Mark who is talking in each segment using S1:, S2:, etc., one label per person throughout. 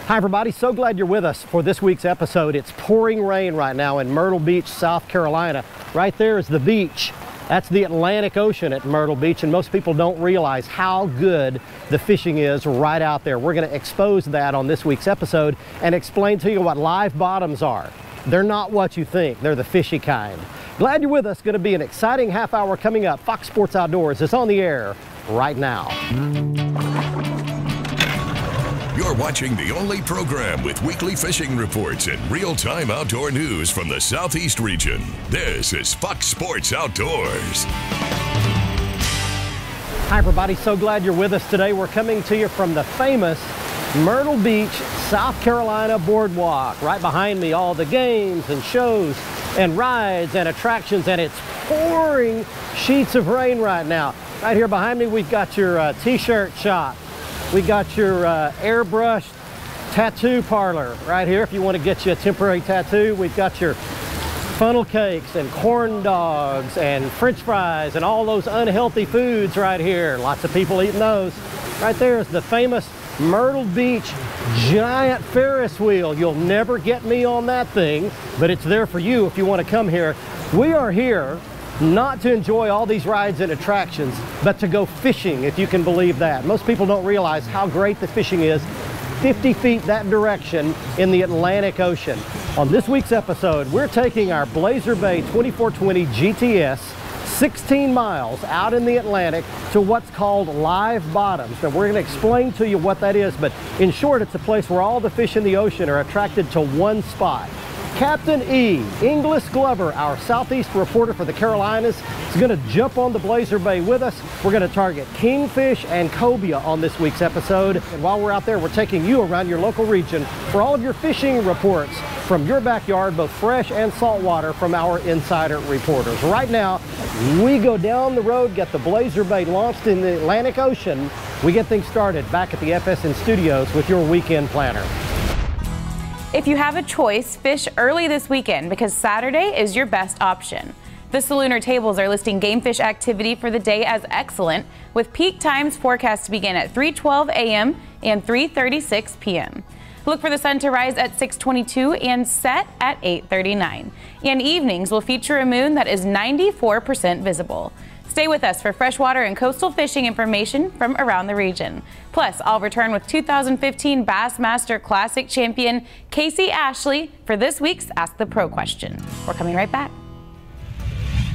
S1: Hi everybody, so glad you're with us for this week's episode. It's pouring rain right now in Myrtle Beach, South Carolina. Right there is the beach. That's the Atlantic Ocean at Myrtle Beach, and most people don't realize how good the fishing is right out there. We're going to expose that on this week's episode and explain to you what live bottoms are. They're not what you think. They're the fishy kind. Glad you're with us. Going to be an exciting half hour coming up. Fox Sports Outdoors is on the air right now.
S2: You're watching the only program with weekly fishing reports and real-time outdoor news from the Southeast region. This is Fox Sports Outdoors.
S1: Hi everybody, so glad you're with us today. We're coming to you from the famous Myrtle Beach, South Carolina boardwalk. Right behind me, all the games and shows and rides and attractions, and it's pouring sheets of rain right now. Right here behind me, we've got your t-shirt shop. We got your airbrush tattoo parlor right here if you want to get you a temporary tattoo. We've got your funnel cakes and corn dogs and french fries and all those unhealthy foods right here. Lots of people eating those. Right there is the famous Myrtle Beach giant Ferris wheel. You'll never get me on that thing, but it's there for you if you want to come here. We are here not to enjoy all these rides and attractions, but to go fishing, if you can believe that. Most people don't realize how great the fishing is 50 feet that direction in the Atlantic Ocean. On this week's episode, we're taking our Blazer Bay 2420 GTS 16 miles out in the Atlantic to what's called live bottoms. Now we're going to explain to you what that is, but in short, it's a place where all the fish in the ocean are attracted to one spot. Captain E, Inglis Glover, our Southeast reporter for the Carolinas, is going to jump on the Blazer Bay with us. We're going to target kingfish and cobia on this week's episode. And while we're out there, we're taking you around your local region for all of your fishing reports from your backyard, both fresh and saltwater, from our insider reporters. Right now, we go down the road, get the Blazer Bay launched in the Atlantic Ocean. We get things started back at the FSN studios with your weekend planner.
S3: If you have a choice, fish early this weekend because Saturday is your best option. The Salooner tables are listing game fish activity for the day as excellent, with peak times forecast to begin at 3:12 a.m. and 3:36 p.m. Look for the sun to rise at 6:22 and set at 8:39. And evenings will feature a moon that is 94% visible. Stay with us for freshwater and coastal fishing information from around the region. Plus, I'll return with 2015 Bassmaster Classic champion Casey Ashley for this week's Ask the Pro question. We're coming right back.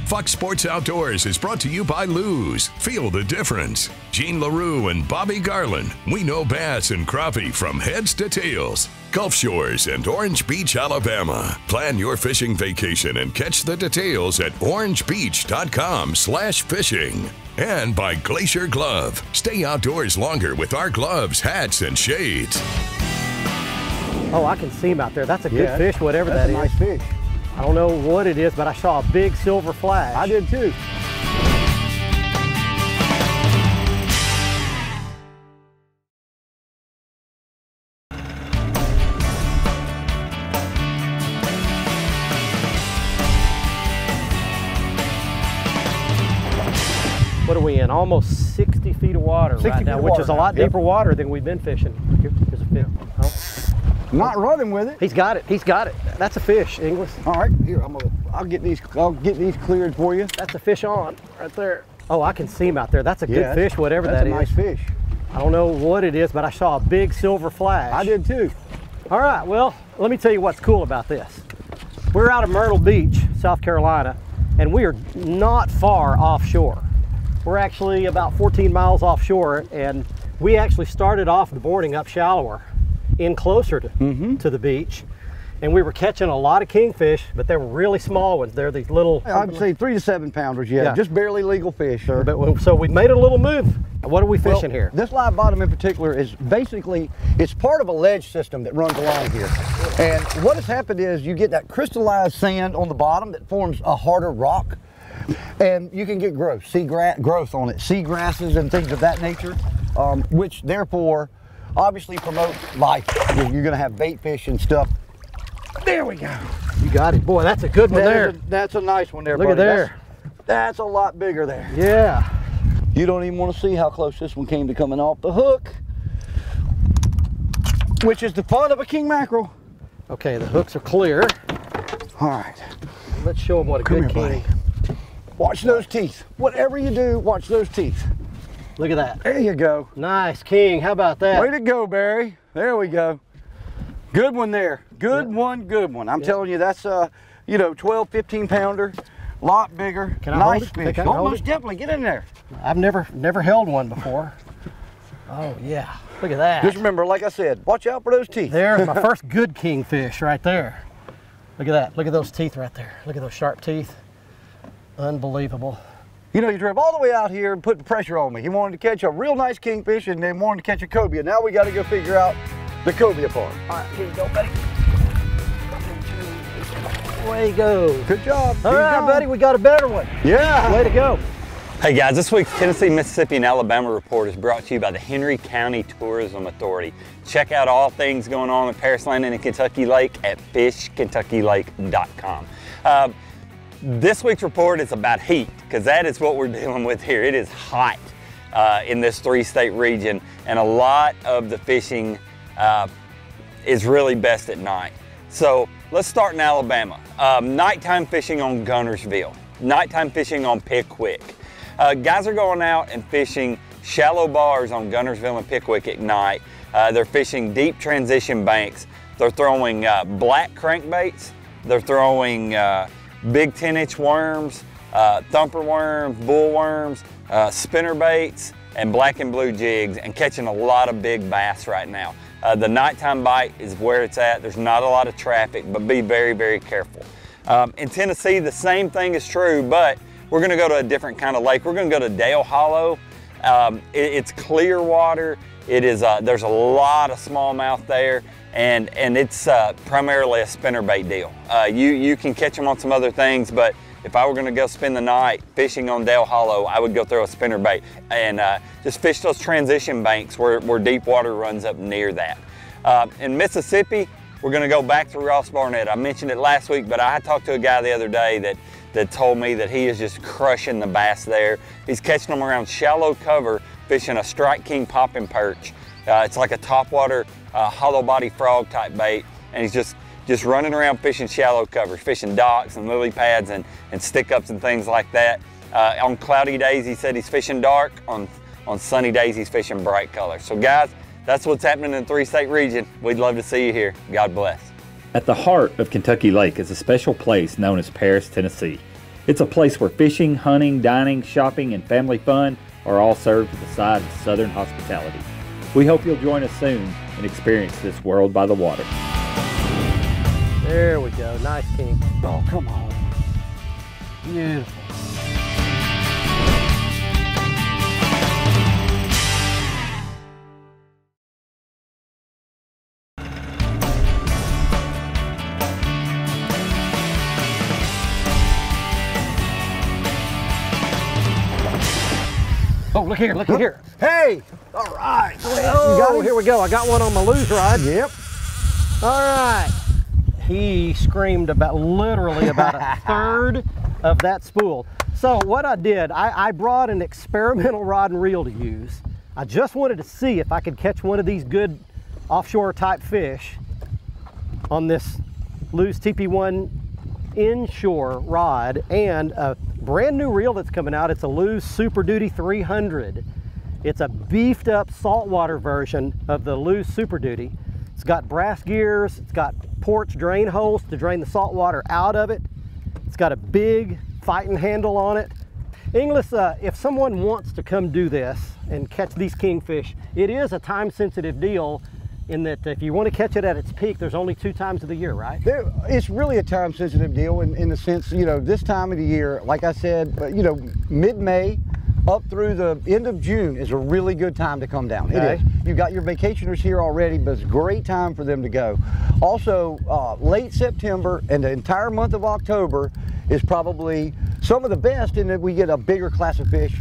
S2: Fox Sports Outdoors is brought to you by Lew's. Feel the difference. Gene LaRue and Bobby Garland. We know bass and crappie from heads to tails. Gulf Shores and Orange Beach, Alabama. Plan your fishing vacation and catch the details at orangebeach.com/fishing. And by Glacier Glove. Stay outdoors longer with our gloves, hats, and shades.
S1: Oh, I can see him out there. That's a good fish, whatever that is.
S4: That's a nice fish.
S1: I don't know what it is, but I saw a big silver flash.
S4: I did too.
S1: What are we in? Almost 60 feet of water right now, which is a lot deeper water than we've been fishing. Here's a fish. Oh.
S4: Not running with it.
S1: He's got it. He's got it. That's a fish, Inglis.
S4: All right, here I'll get these cleared for you.
S1: That's a fish on right there. Oh, I can see him out there. That's a good fish, whatever that is.
S4: That's a nice fish.
S1: I don't know what it is, but I saw a big silver flash.
S4: I did too.
S1: All right, well, let me tell you what's cool about this. We're out of Myrtle Beach, South Carolina, and we are not far offshore. We're actually about 14 miles offshore, and we actually started off the boarding up shallower, in closer to the beach, and we were catching a lot of kingfish, but they were really small ones. They're these little,
S4: I'd say 3 to 7 pounders. Yeah, just barely legal fish, sir.
S1: But so we made a little move. What are we fishing here?
S4: This live bottom in particular is basically, it's part of a ledge system that runs along here. And what has happened is you get that crystallized sand on the bottom that forms a harder rock, and you can get growth, growth on it, sea grasses and things of that nature, which therefore obviously promotes life. You're going to have bait fish and stuff. There we go.
S1: You got it. Boy, that's a good one there.
S4: That's a nice one there,
S1: Look
S4: buddy.
S1: at there.
S4: That's a lot bigger there.
S1: Yeah.
S4: You don't even want to see how close this one came to coming off the hook. which is the fun of a king mackerel.
S1: Okay, the hooks are clear.
S4: All right.
S1: Let's show them what a
S4: Come
S1: good
S4: here,
S1: king.
S4: buddy. Watch those teeth. Whatever you do, watch those teeth.
S1: Look at that.
S4: There you go.
S1: Nice king. How about that?
S4: Way to go, Barry. There we go. Good one there. Good one, good one. I'm telling you, that's you know, 12, 15 pounder, lot bigger.
S1: Can I
S4: nice
S1: hold it?
S4: fish.
S1: Think I can hold
S4: Almost
S1: it?
S4: definitely. Get in there.
S1: I've never held one before. Oh yeah. Look at that.
S4: Just remember, like I said, watch out for those teeth.
S1: There's my first good kingfish right there. Look at that. Look at those teeth right there. Look at those sharp teeth. Unbelievable.
S4: You know, you drove all the way out here and put the pressure on me. He wanted to catch a real nice kingfish and then wanted to catch a cobia. Now we got to go figure out the cobia part. All right, here you go, buddy.
S1: Way you go.
S4: Good job.
S1: All right, buddy, we got a better one.
S4: Yeah.
S1: Way to go.
S5: Hey guys, this week's Tennessee, Mississippi, and Alabama report is brought to you by the Henry County Tourism Authority. Check out all things going on at Paris Landing and Kentucky Lake at fishkentuckylake.com. This week's report is about heat, because that is what we're dealing with here. It is hot in this three-state region, and a lot of the fishing is really best at night. So let's start in Alabama. Nighttime fishing on Gunnersville, nighttime fishing on Pickwick. Guys are going out and fishing shallow bars on Gunnersville and Pickwick at night. They're fishing deep transition banks. They're throwing black crankbaits. They're throwing big 10-inch worms, thumper worms, bull worms, spinner baits, and black and blue jigs, and catching a lot of big bass right now. The nighttime bite is where it's at. There's not a lot of traffic, but be very, very careful. In Tennessee, the same thing is true, but we're gonna go to a different kind of lake. We're gonna go to Dale Hollow. It's clear water. It is, there's a lot of smallmouth there, and it's primarily a spinnerbait deal. You can catch them on some other things, but if I were gonna go spend the night fishing on Dale Hollow, I would go throw a spinnerbait and just fish those transition banks where deep water runs up near that. In Mississippi, we're gonna go back to Ross Barnett. I mentioned it last week, but I talked to a guy the other day that told me that he is just crushing the bass there. He's catching them around shallow cover, fishing a Strike King popping perch. It's like a topwater hollow body frog type bait, and he's just running around fishing shallow cover, fishing docks and lily pads and stick-ups and things like that. On cloudy days, he said he's fishing dark. On sunny days, he's fishing bright colors. So guys, that's what's happening in the three-state region. We'd love to see you here. God bless.
S6: At the heart of Kentucky Lake is a special place known as Paris, Tennessee. It's a place where fishing, hunting, dining, shopping, and family fun are all served with a side of Southern hospitality. We hope you'll join us soon and experience this world by the water.
S1: There we go. Nice king.
S4: Oh, come on.
S1: Beautiful. Oh, look here, look here.
S4: Hey! All right.
S1: Oh,
S4: You got him?
S1: here we go. I got one on my lose rod.
S4: Yep.
S1: All right. He screamed literally about a third of that spool. So what I did, I brought an experimental rod and reel to use. I just wanted to see if I could catch one of these good offshore type fish on this Lew's TP1 inshore rod and a brand new reel that's coming out. It's a Lew's Super Duty 300. It's a beefed up saltwater version of the Lew's Super Duty. It's got brass gears, it's got porch drain holes to drain the salt water out of it. It's got a big fighting handle on it. Inglis, if someone wants to come do this and catch these kingfish, it is a time sensitive deal in that if you want to catch it at its peak, there's only 2 times of the year, right?
S4: It's really a time sensitive deal in the sense, you know, this time of the year, like I said, you know, mid-May up through the end of June is a really good time to come down.
S1: Okay.
S4: It is. You've got your vacationers here already, but it's a great time for them to go. Also, late September and the entire month of October is probably some of the best in that we get a bigger class of fish,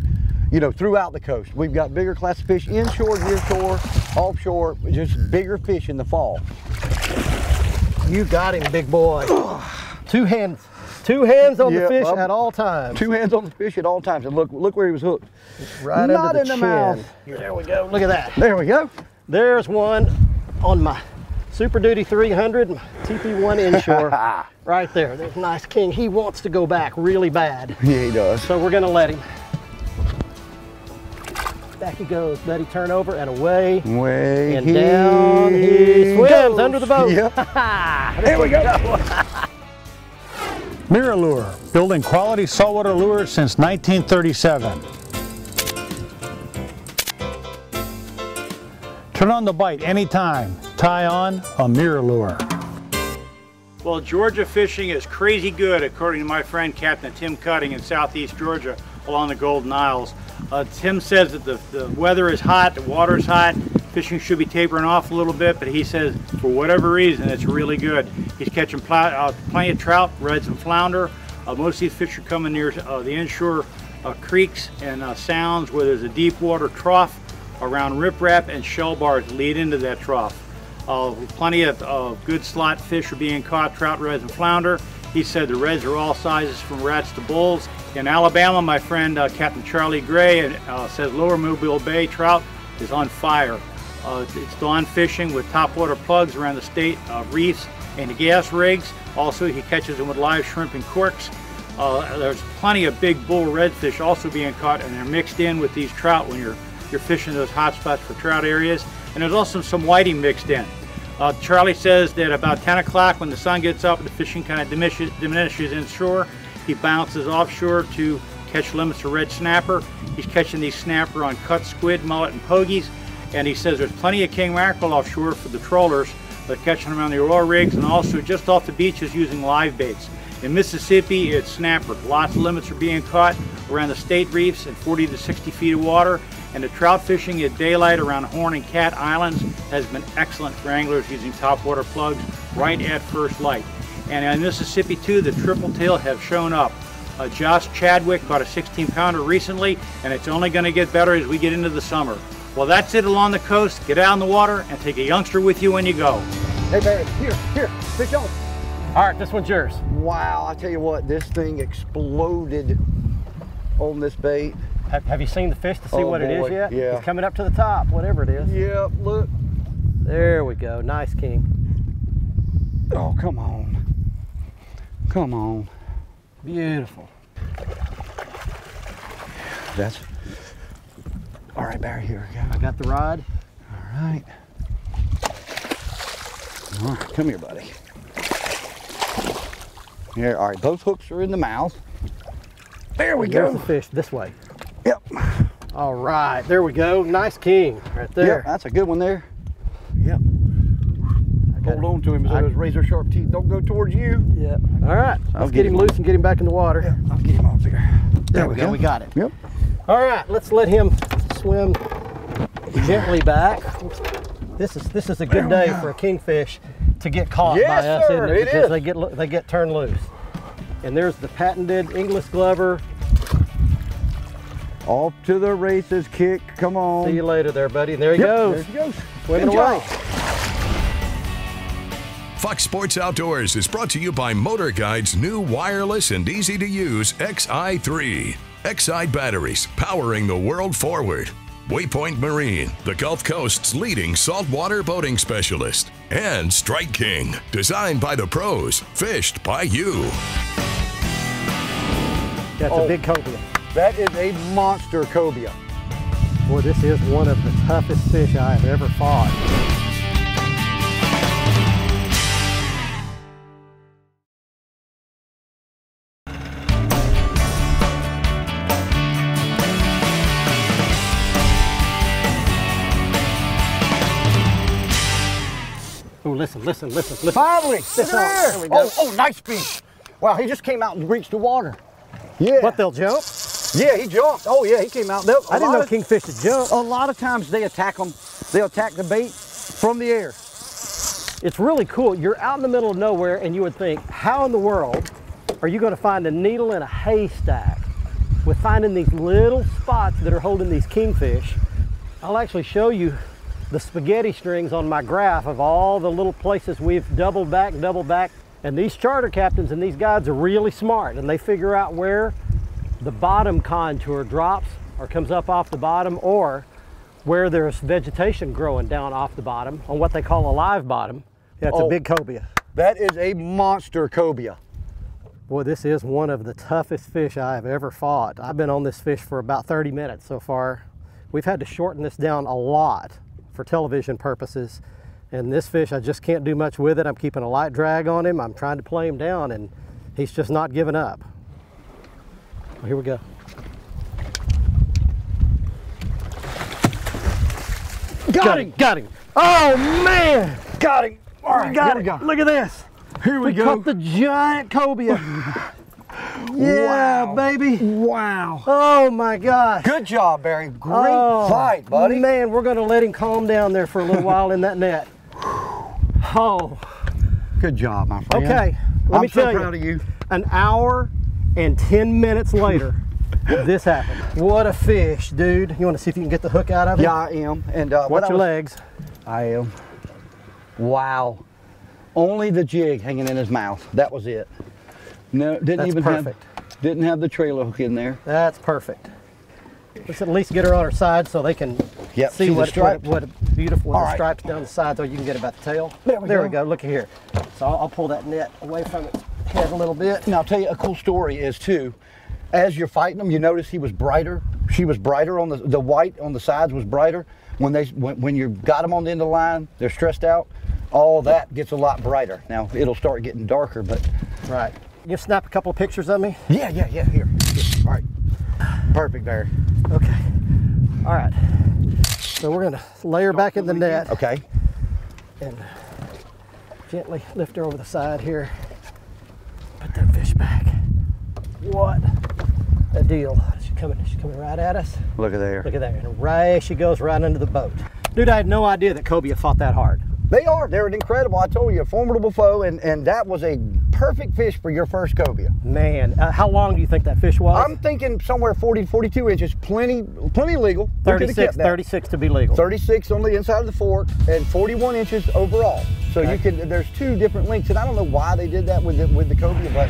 S4: you know, throughout the coast. We've got bigger class of fish inshore, nearshore, offshore, just bigger fish in the fall.
S1: You got him, big boy. 2 hands. 2 hands on the fish at all times.
S4: 2 hands on the fish at all times. And look where he was hooked.
S1: Right
S4: Not
S1: under
S4: in
S1: the
S4: the
S1: chin.
S4: mouth.
S1: There we go. Look at that.
S4: There we go.
S1: There's one. on my Super Duty 300, my TP1 inshore. Right there, there's a nice king. He wants to go back really bad.
S4: Yeah, he does.
S1: So we're gonna let him. Back he goes, buddy, turn over and away.
S4: Way
S1: and down he swims
S4: goes.
S1: under the boat.
S4: Yep.
S1: There we go.
S7: Myrtle Lure, building quality saltwater lures since 1937. Turn on the bite anytime. Tie on a Myrtle Lure.
S8: Well, Georgia fishing is crazy good, according to my friend Captain Tim Cutting in southeast Georgia along the Golden Isles. Tim says that the weather is hot, the water is hot, fishing should be tapering off a little bit, but he says for whatever reason it's really good. He's catching plenty of trout, reds and flounder. Most of these fish are coming near the inshore creeks and sounds where there's a deep water trough around riprap and shell bars lead into that trough. Plenty of good slot fish are being caught, trout, reds, and flounder. He said the reds are all sizes from rats to bulls. In Alabama, my friend Captain Charlie Gray says Lower Mobile Bay trout is on fire. It's dawn fishing with topwater plugs around the state reefs and the gas rigs. Also, he catches them with live shrimp and corks. There's plenty of big bull redfish also being caught, and they're mixed in with these trout when you're fishing those hot spots for trout areas. And there's also some whiting mixed in. Charlie says that about 10 o'clock when the sun gets up and the fishing kind of diminishes inshore, he bounces offshore to catch limits of red snapper. He's catching these snapper on cut squid, mullet, and pogies. And he says there's plenty of king mackerel offshore for the trollers. They're catching them on the oil rigs and also just off the beaches using live baits. In Mississippi, it's snapper. Lots of limits are being caught around the state reefs in 40 to 60 feet of water. And the trout fishing at daylight around Horn and Cat Islands has been excellent for anglers using topwater plugs right at first light. And in Mississippi too, the triple tail have shown up. Josh Chadwick caught a 16-pounder recently, and it's only going to get better as we get into the summer. Well, that's it along the coast. Get out in the water and take a youngster with you when you go.
S4: Hey, Barry, here, fish on.
S1: All right, this one's yours.
S4: Wow, I tell you what, this thing exploded on this bait.
S1: Have you seen the fish to see what it is yet?
S4: Yeah.
S1: He's coming up to the top, whatever it is.
S4: Yep, look.
S1: There we go, nice king.
S4: Oh, come on. Come on.
S1: Beautiful.
S4: That's, all right, Barry, here we go.
S1: I got the rod.
S4: All right. All right, come here, buddy. Here, all right, both hooks are in the mouth. There we
S1: There's
S4: go.
S1: the fish, this way.
S4: Yep.
S1: All right, there we go. Nice king right there.
S4: Yep, that's a good one there. Yep. Hold on to him so those razor sharp teeth don't go towards you.
S1: Yeah. All right, let's get him loose and get him back in the water.
S4: Yep, I'll get him off there.
S1: There we go, we got it.
S4: Yep.
S1: All right, let's let him swim gently back. This is a good day for a kingfish to get caught by us,
S4: sir,
S1: isn't it?
S4: it
S1: Because
S4: is.
S1: they get turned loose. And there's the patented English Glover.
S4: Off to the races, kick, come on.
S1: See you later there, buddy. And there he goes.
S4: There he goes.
S1: Swimming
S4: Good
S1: away.
S4: job.
S2: Fox Sports Outdoors is brought to you by Motor Guide's new wireless and easy-to-use XI3. XI batteries powering the world forward. Waypoint Marine, the Gulf Coast's leading saltwater boating specialist. And Strike King, designed by the pros, fished by you.
S1: That's a big cobia.
S4: That is a monster cobia.
S1: Boy, this is one of the toughest fish I have ever fought. Oh, listen.
S4: Finally,
S1: There we go.
S4: Oh, nice fish. Wow, he just came out and reached the water. Yeah.
S1: What, they'll jump?
S4: Yeah, he jumped. Oh, yeah, he came out.
S1: I didn't know kingfish would jump.
S4: A lot of times they attack them. They'll attack the bait from the air.
S1: It's really cool. You're out in the middle of nowhere and you would think, how in the world are you going to find a needle in a haystack with finding these little spots that are holding these kingfish? I'll actually show you the spaghetti strings on my graph of all the little places we've doubled back. And these charter captains and these guides are really smart, and they figure out where the bottom contour drops or comes up off the bottom, or where there's vegetation growing down off the bottom on what they call a live bottom. Yeah, it's a big cobia.
S4: That is a monster cobia.
S1: Boy, this is one of the toughest fish I have ever fought. I've been on this fish for about 30 minutes so far. We've had to shorten this down a lot for television purposes. And this fish, I just can't do much with it. I'm keeping a light drag on him. I'm trying to play him down, and he's just not giving up. Well, here we go. Got him! Got him! Oh, man!
S4: Got him! All right,
S1: got
S4: here we go.
S1: Look at this.
S4: Here we go.
S1: Caught the giant cobia. Yeah,
S4: wow.
S1: Baby.
S4: Wow.
S1: Oh, my gosh.
S4: Good job, Barry. Great fight, buddy.
S1: Man, we're going to let him calm down there for a little while in that net. Oh.
S4: Good job, my friend.
S1: Okay, let me tell you.
S4: I'm so proud of you.
S1: An hour and 10 minutes later, this happened. What a fish, dude. You want to see if you can get the hook out of it?
S4: Yeah, I am. And
S1: watch your legs.
S4: I am. Wow. Only the jig hanging in his mouth. That was it. No, didn't have the trailer hook in there.
S1: That's perfect. Let's at least get her on her side so they can see what beautiful with the stripes down the side, so you can get about the tail. There we go. Look at here. So I'll pull that net away from its head a little bit.
S4: Now I'll tell you a cool story is too, as you're fighting them, you notice he was brighter. She was brighter on the white on the sides was brighter. When you got them on the end of the line, they're stressed out. All that gets a lot brighter. Now it'll start getting darker, but
S1: right. You snap a couple of pictures of me?
S4: Yeah. Here. All right. Perfect, Barry.
S1: Okay. All right. So we're gonna lay her back in the net.
S4: Okay.
S1: And gently lift her over the side here. Put that fish back. What a deal. She's coming right at us.
S4: Look at there.
S1: Look at there. And right, she goes right under the boat. Dude, I had no idea that cobia fought that hard.
S4: They are. They're incredible. I told you, a formidable foe, and that was a perfect fish for your first cobia.
S1: Man, how long do you think that fish was?
S4: I'm thinking somewhere 40, 42 inches. Plenty legal.
S1: 36 to be legal.
S4: 36 on the inside of the fork and 41 inches overall. So you can. There's two different lengths, and I don't know why they did that with the cobia, but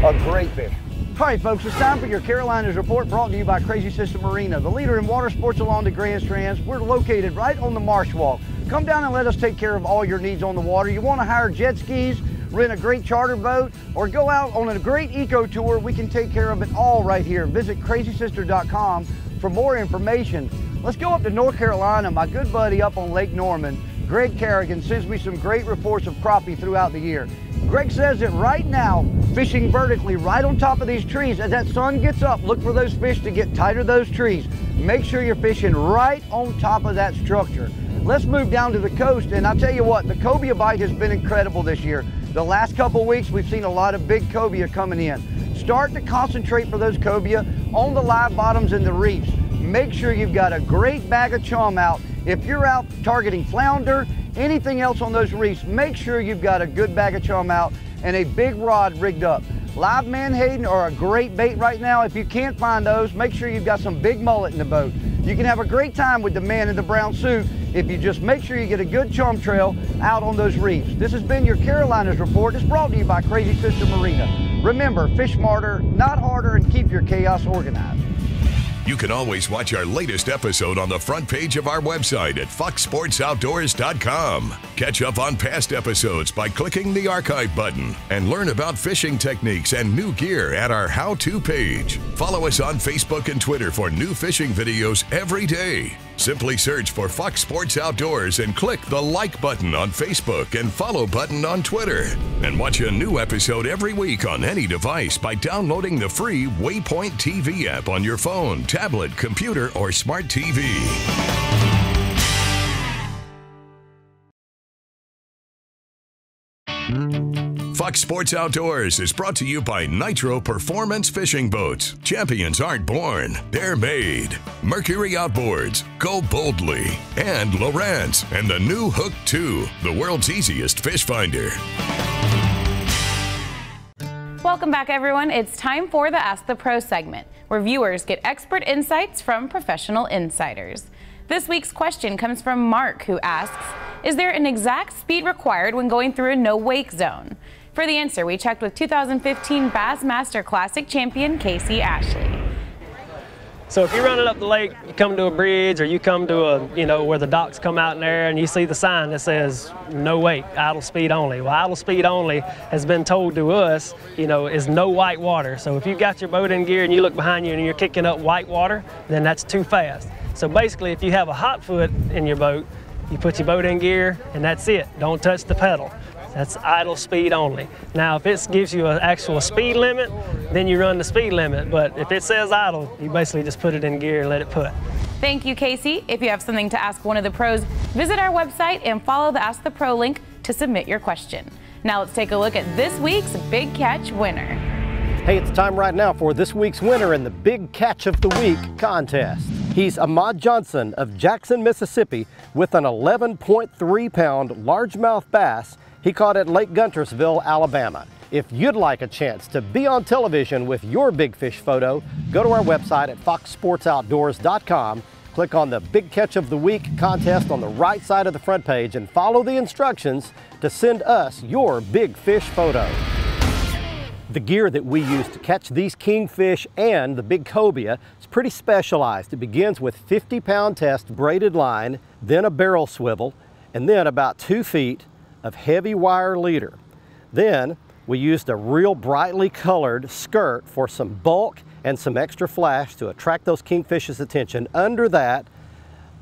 S4: a great fish. All right, folks, it's time for your Carolinas Report, brought to you by Crazy Sister Marina, the leader in water sports along the Grand Strands. We're located right on the Marsh Walk. Come down and let us take care of all your needs on the water. You want to hire jet skis, rent a great charter boat, or go out on a great eco tour, we can take care of it all right here. Visit crazysister.com for more information. Let's go up to North Carolina. My good buddy up on Lake Norman, Greg Carrigan, sends me some great reports of crappie throughout the year. Greg says that right now, fishing vertically right on top of these trees, as that sun gets up, look for those fish to get tighter those trees. Make sure you're fishing right on top of that structure. Let's move down to the coast, and I'll tell you what, the cobia bite has been incredible this year. The last couple of weeks, we've seen a lot of big cobia coming in. Start to concentrate for those cobia on the live bottoms and the reefs. Make sure you've got a great bag of chum out. If you're out targeting flounder, anything else on those reefs, make sure you've got a good bag of chum out and a big rod rigged up. Live menhaden are a great bait right now. If you can't find those, make sure you've got some big mullet in the boat. You can have a great time with the man in the brown suit if you just make sure you get a good chum trail out on those reefs. This has been your Carolinas Report. It's brought to you by Crazy Sister Marina. Remember, fish smarter, not harder, and keep your chaos organized.
S2: You can always watch our latest episode on the front page of our website at foxsportsoutdoors.com. Catch up on past episodes by clicking the archive button and learn about fishing techniques and new gear at our how-to page. Follow us on Facebook and Twitter for new fishing videos every day. Simply search for Fox Sports Outdoors and click the like button on Facebook and follow button on Twitter. And watch a new episode every week on any device by downloading the free Waypoint TV app on your phone, tablet, computer, or smart TV. Fox Sports Outdoors is brought to you by Nitro Performance Fishing Boats. Champions aren't born, they're made. Mercury Outboards, go boldly. And Lowrance and the new Hook 2, the world's easiest fish finder.
S3: Welcome back, everyone. It's time for the Ask the Pro segment, where viewers get expert insights from professional insiders. This week's question comes from Mark, who asks, is there an exact speed required when going through a no-wake zone? For the answer, we checked with 2015 Bassmaster Classic champion Casey Ashley.
S9: So if you're running up the lake, you come to a bridge or you come to a, you know, where the docks come out in there and you see the sign that says no wake, idle speed only. Well, idle speed only has been told to us, you know, is no white water. So if you've got your boat in gear and you look behind you and you're kicking up white water, then that's too fast. So basically, if you have a hot foot in your boat, you put your boat in gear and that's it. Don't touch the pedal. That's idle speed only. Now, if it gives you an actual speed limit, then you run the speed limit. But if it says idle, you basically just put it in gear and let it put.
S3: Thank you, Casey. If you have something to ask one of the pros, visit our website and follow the Ask the Pro link to submit your question. Now let's take a look at this week's Big Catch winner.
S1: Hey, it's time right now for this week's winner in the Big Catch of the Week contest. He's Ahmad Johnson of Jackson, Mississippi, with an 11.3-pound largemouth bass he caught at Lake Guntersville, Alabama. If you'd like a chance to be on television with your big fish photo, go to our website at foxsportsoutdoors.com, click on the Big Catch of the Week contest on the right side of the front page, and follow the instructions to send us your big fish photo. The gear that we use to catch these kingfish and the big cobia is pretty specialized. It begins with 50-pound test braided line, then a barrel swivel, and then about 2 feet of heavy wire leader. Then we used a real brightly colored skirt for some bulk and some extra flash to attract those kingfish's attention. Under that,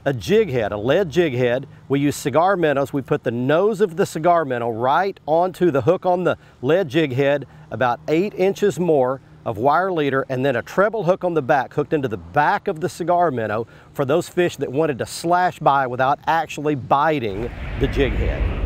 S1: a jig head, a lead jig head. We use cigar minnows. We put the nose of the cigar minnow right onto the hook on the lead jig head, about 8 inches more of wire leader, and then a treble hook on the back, hooked into the back of the cigar minnow for those fish that wanted to slash by without actually biting the jig head.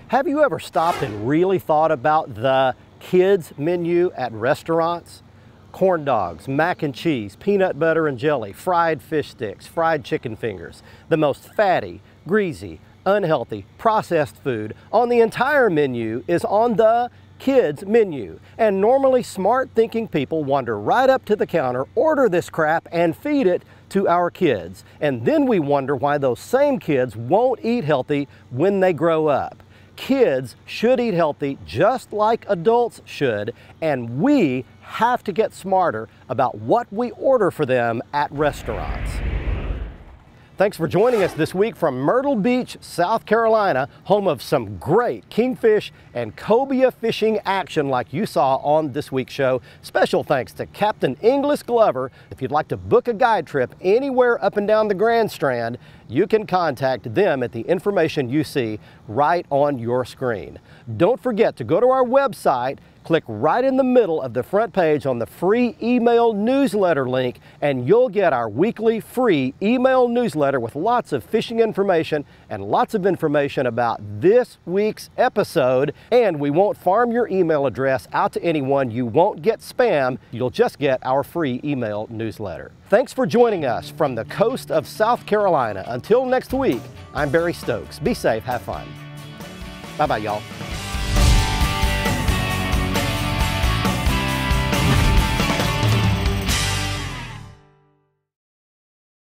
S1: Have you ever stopped and really thought about the kids menu at restaurants? Corn dogs, mac and cheese, peanut butter and jelly, fried fish sticks, fried chicken fingers. The most fatty, greasy, unhealthy, processed food on the entire menu is on the kids menu. And normally smart thinking people wander right up to the counter, order this crap, and feed it to our kids. And then we wonder why those same kids won't eat healthy when they grow up. Kids should eat healthy just like adults should, and we have to get smarter about what we order for them at restaurants. Thanks for joining us this week from Myrtle Beach, South Carolina, home of some great kingfish and cobia fishing action like you saw on this week's show. Special thanks to Captain Inglis Glover. If you'd like to book a guide trip anywhere up and down the Grand Strand, you can contact them at the information you see right on your screen. Don't forget to go to our website, click right in the middle of the front page on the free email newsletter link, and you'll get our weekly free email newsletter with lots of fishing information and lots of information about this week's episode. And we won't farm your email address out to anyone. You won't get spam. You'll just get our free email newsletter. Thanks for joining us from the coast of South Carolina. Until next week, I'm Barry Stokes. Be safe, have fun. Bye-bye, y'all.